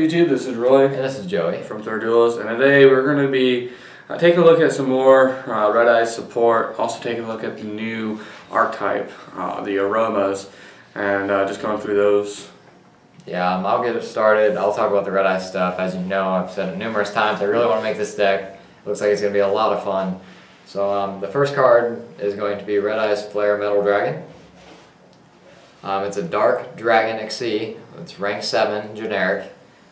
YouTube? This is Roy. And this is Joey from ThirdDuelist, and today we're going to be taking a look at some more Red Eyes support, also taking a look at the new Archetype, the aromas, and just going through those. Yeah, I'll get it started. I'll talk about the Red Eye stuff. As you know, I've said it numerous times, I really want to make this deck. It looks like it's going to be a lot of fun. So the first card is going to be Red Eye's Flare Metal Dragon. It's a Dark Dragon XC. It's rank 7 generic,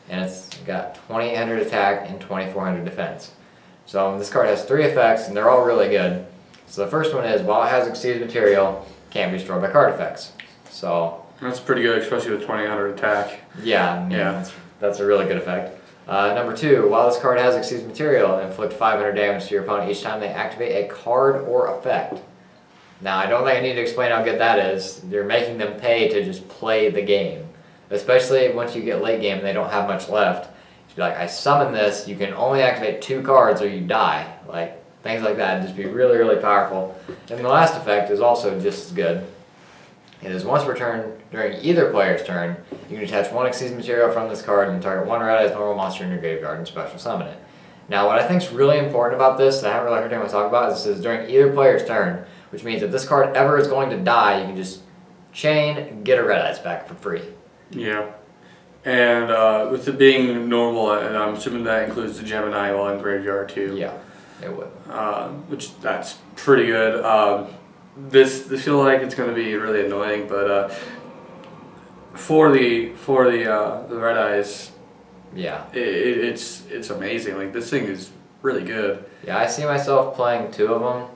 and it's got 2800 attack and 2400 defense. So this card has 3 effects, and they're all really good. So the first one is, while it has exceeded material, can't be destroyed by card effects. So that's pretty good, especially with 2000 attack. Yeah, I mean, that's a really good effect. Number 2, while this card has exceeded material, inflict 500 damage to your opponent each time they activate a card or effect. Now, I don't think I need to explain how good that is. You're making them pay to just play the game. Especially once you get late game and they don't have much left. You'd be like, I summon this, you can only activate 2 cards or you die. Like, things like that. It'd just be really, really powerful. And the last effect is also just as good. It is once per turn, during either player's turn, you can attach 1 exceeded material from this card and target 1 Red Eyes normal monster in your graveyard and special summon it. Now, what I think is really important about this, that I haven't really heard anyone talk about, is it says during either player's turn, which means if this card ever is going to die, you can just chain and get a Red Eyes back for free. Yeah. And with it being normal, and I'm assuming that includes the Gemini while in graveyard too. Yeah, it would. Which that's pretty good. This feel like it's going to be really annoying, but for the Red Eyes, yeah, it's amazing. Like, this thing is really good. Yeah, I see myself playing 2 of them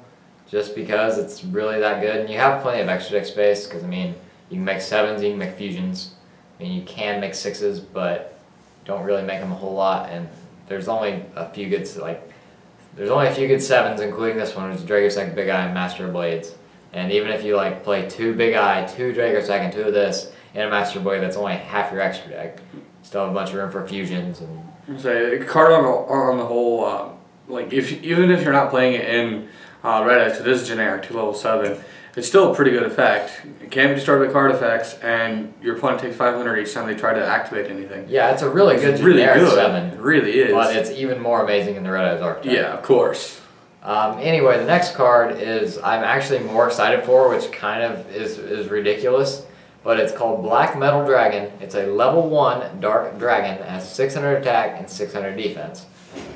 just because it's really that good, and you have plenty of extra deck space. Because I mean, you can make 7s, you can make fusions. I mean, you can make 6s, but don't really make them a whole lot. And there's only a few good 7s, including this one, which is Dragosec, Big Eye, and Master of Blades. And even if you like play 2 Big Eye, 2 Dragosec, and 2 of this, and a Master of Blade, that's only half your extra deck. Still have a bunch of room for fusions and. So a card on the whole, like even if you're not playing it in Red Eyes, so this is generic to level 7. It's still a pretty good effect. It can't be destroyed by card effects, and your opponent takes 500 each time they try to activate anything. Yeah, it's a really good generic 7. It really is. But it's even more amazing in the Red Eyes Archetype. Yeah, of course. Anyway, the next card is I'm actually more excited for, which kind of is ridiculous, but it's called Black Metal Dragon. It's a level 1 Dark Dragon that has 600 attack and 600 defense.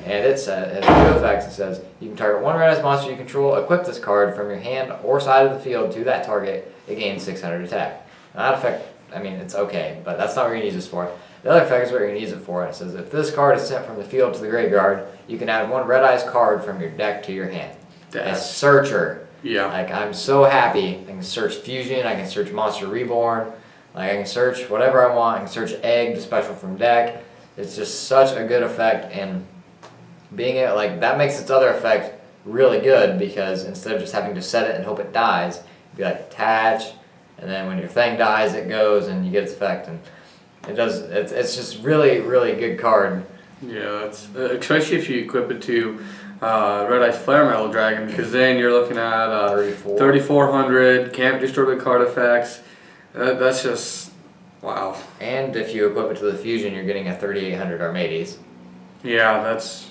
And it has 2 effects. It says, you can target 1 Red Eyes monster you control, equip this card from your hand or side of the field to that target, it gains 600 attack. Now that effect, I mean, it's okay, but that's not what you're going to use this for. The other effect is what you're going to use it for. It says, if this card is sent from the field to the graveyard, you can add 1 Red Eyes card from your deck to your hand. A searcher. Yeah. Like, I'm so happy. I can search Fusion, I can search Monster Reborn, like, I can search whatever I want. I can search Egg, the special from deck. It's just such a good effect, and being it, like, that makes its other effect really good, because instead of just having to set it and hope it dies, you'd be like, attach, and then when your thing dies, it goes and you get its effect, and it does. It's just really, really good card. Yeah, that's especially if you equip it to Red Eyes Flare Metal Dragon, because then you're looking at 3400, can't be destroyed by card effects. That's just wow. And if you equip it to the fusion, you're getting a 3800 Armades. Yeah, that's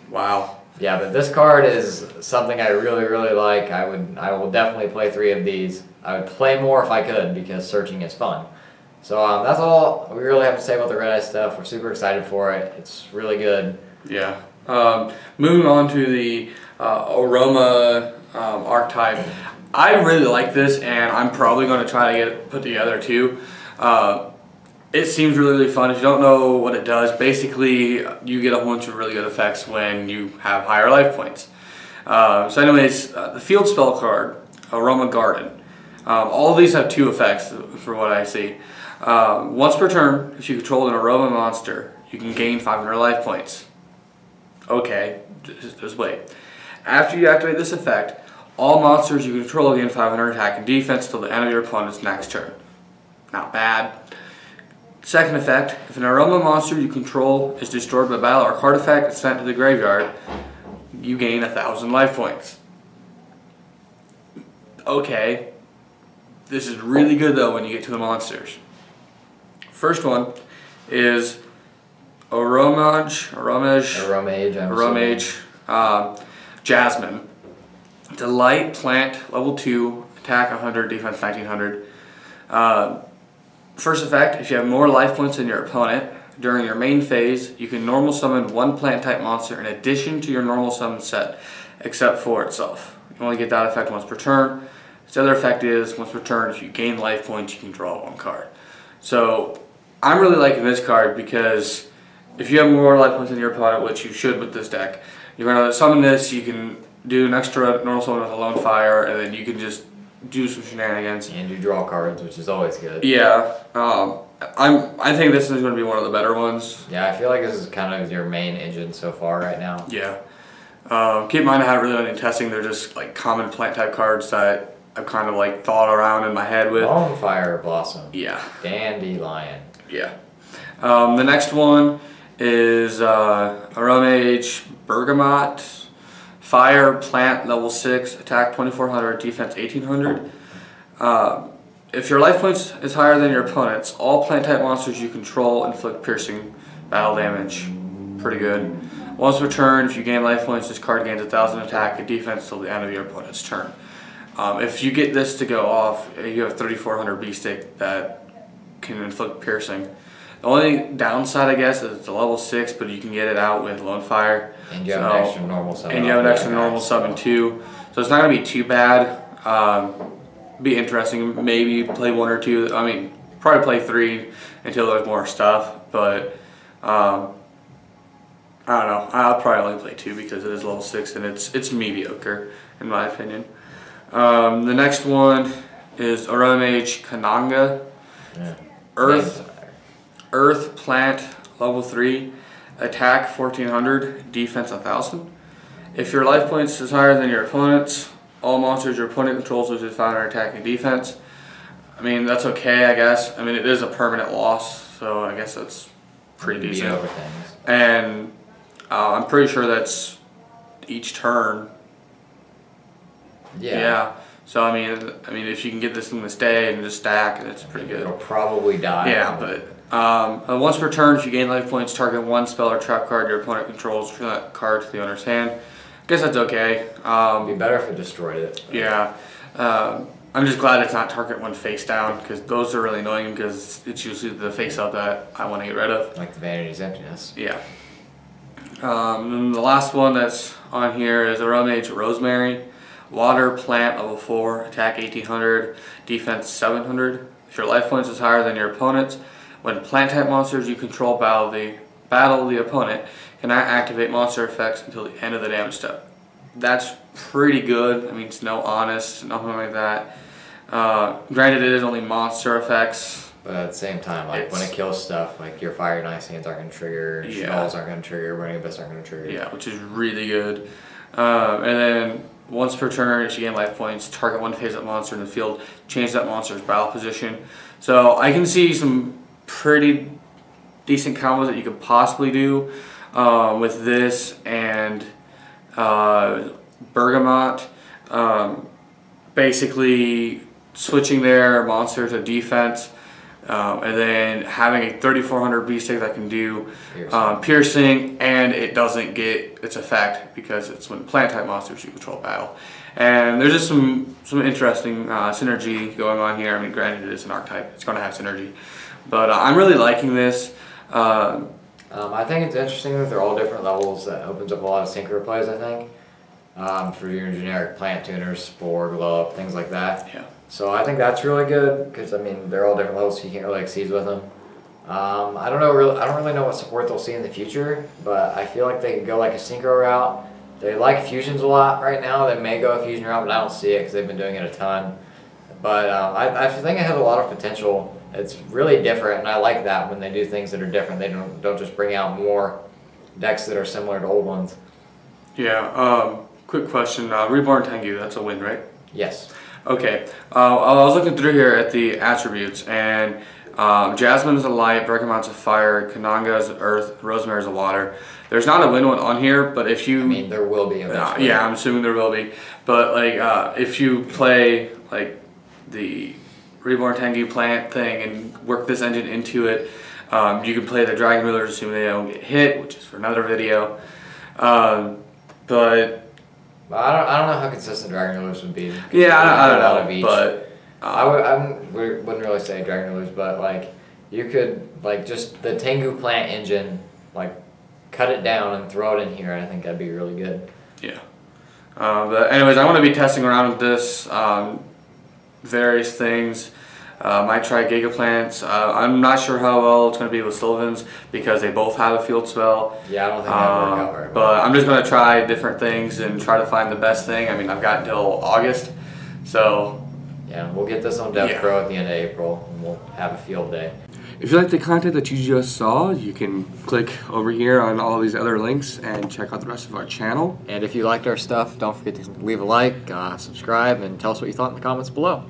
wow. Yeah, but this card is something I really, really like. I will definitely play 3 of these. I would play more if I could, because searching is fun. So that's all we really have to say about the Red Eye stuff. We're super excited for it. It's really good. Yeah. Moving on to the Aroma Archetype. I really like this, and I'm probably going to try to get it put together too. It seems really, really fun. If you don't know what it does, basically you get a whole bunch of really good effects when you have higher life points. So anyways, the field spell card, Aroma Garden. All of these have 2 effects for what I see. Once per turn, if you control an Aroma monster, you can gain 500 life points. Okay, just wait. After you activate this effect, all monsters you control gain 500 attack and defense till the end of your opponent's next turn. Not bad. Second effect, if an Aroma monster you control is destroyed by battle or card effect is sent to the graveyard, you gain 1000 life points. Okay, this is really good though when you get to the monsters. First one is Jasmine. It's a light plant, level 2, attack 100, defense 1900. First effect, if you have more life points than your opponent, during your main phase, you can normal summon one plant type monster in addition to your normal summon set, except for itself. You only get that effect once per turn. The other effect is, once per turn, if you gain life points, you can draw one card. So, I'm really liking this card because if you have more life points than your opponent, which you should with this deck, you're going to summon this, you can do an extra normal summon with a lone fire, and then you can just do some shenanigans. And you draw cards, which is always good. Yeah. I think this is going to be one of the better ones. Yeah, I feel like this is kind of your main engine so far right now. Yeah. Keep in mind I haven't really done any testing. They're just like common plant type cards that I've kind of like thought around in my head with. Bonfire Blossom. Yeah. Dandelion. Yeah. The next one is Aromage Bergamot. Fire, plant, level 6, attack 2400, defense 1800. If your life points is higher than your opponent's, all plant type monsters you control inflict piercing battle damage. Pretty good. Once per turn, if you gain life points, this card gains 1000 attack and defense till the end of your opponent's turn. If you get this to go off, you have 3400 B-Stick that can inflict piercing. The only downside, I guess, is it's a level 6, but you can get it out with Lone Fire. And you have an extra normal summon. And you have an extra normal summon too. So it's not going to be too bad. Be interesting. Maybe play 1 or 2. I mean, probably play 3 until there's more stuff. But I don't know. I'll probably only play 2 because it is level 6 and it's mediocre in my opinion. The next one is Oromage Kananga. Yeah. Earth Plant, level 3, attack 1400, defense 1000. If your life points is higher than your opponent's, all monsters your opponent controls lose 500 attack and defense. I mean, that's okay, I guess. I mean, it is a permanent loss, so I guess that's pretty decent. And I'm pretty sure that's each turn. Yeah. So I mean, if you can get this thing to stay and just stack, it's pretty good. It'll probably die. Yeah, but once per turn, if you gain life points, target one spell or trap card your opponent controls from that card to the owner's hand. I guess that's okay. It'd be better if it destroyed it. Yeah. I'm just glad it's not target one face down because those are really annoying because it's usually the face up that I want to get rid of. Like the Vanity's Emptiness. Yeah. And the last one that's on here is Aromage Rosemary. Water, plant, level 4, attack 1800, defense 700. If your life points is higher than your opponent's, when plant type monsters you control battle the opponent, cannot activate monster effects until the end of the damage step. That's pretty good. I mean, it's no honest, nothing like that. Granted, it is only monster effects. But at the same time, like when it kills stuff, like your Fire and Ice Hands aren't going to trigger, Skulls aren't going to trigger, Burning Abyss aren't going to trigger. Yeah, which is really good. And then once per turn, if you gain life points, target one face-up monster in the field, change that monster's battle position. So I can see some pretty decent combos that you could possibly do with this and Bergamot. Basically switching their monster to defense and then having a 3400 B-Stick that can do piercing, and it doesn't get its effect because it's when plant type monsters you control battle. And there's just some interesting synergy going on here. I mean, granted it is an archetype, it's going to have synergy, but I'm really liking this. I think it's interesting that they're all different levels. That opens up a lot of synchro plays, I think, for your generic plant tuners, Spore, Glow Up, things like that. Yeah. So I think that's really good because I mean they're all different levels, so you can't really exceed with them. I don't really know what support they'll see in the future, but I feel like they could go like a synchro route. They like fusions a lot right now. They may go a fusion route, but I don't see it because they've been doing it a ton. But I think it has a lot of potential. It's really different, and I like that when they do things that are different. They don't just bring out more decks that are similar to old ones. Yeah. Quick question. Reborn Tengu, that's a win, right? Yes. Okay. I was looking through here at the attributes, and Jasmine is a light, Bergamot's a fire, Kananga is earth, Rosemary is a water. There's not a win one on here, but if you... I mean, there will be eventually. Yeah, I'm assuming there will be. But like, if you play like the Reborn Tengu plant thing and work this engine into it, You can play the Dragon Rulers assuming they don't get hit, which is for another video. But I don't know how consistent Dragon Rulers would be. yeah, I don't Out of know. each. But wouldn't really say Dragon Rulers, but like you could like just the Tengu plant engine, like cut it down and throw it in here. I think that'd be really good. yeah. But anyways, I want to be testing around with this, various things. Might try Gigaplants. I'm not sure how well it's going to be with Sylvans because they both have a field spell. Yeah, I don't think that'd work out very well. But I'm just going to try different things and try to find the best thing. I mean, I've got until August, so yeah, we'll get this on Dev Yeah. Pro at the end of April, and we'll have a field day. if you like the content that you just saw, you can click over here on all these other links and check out the rest of our channel. And if you liked our stuff, don't forget to leave a like, subscribe, and tell us what you thought in the comments below.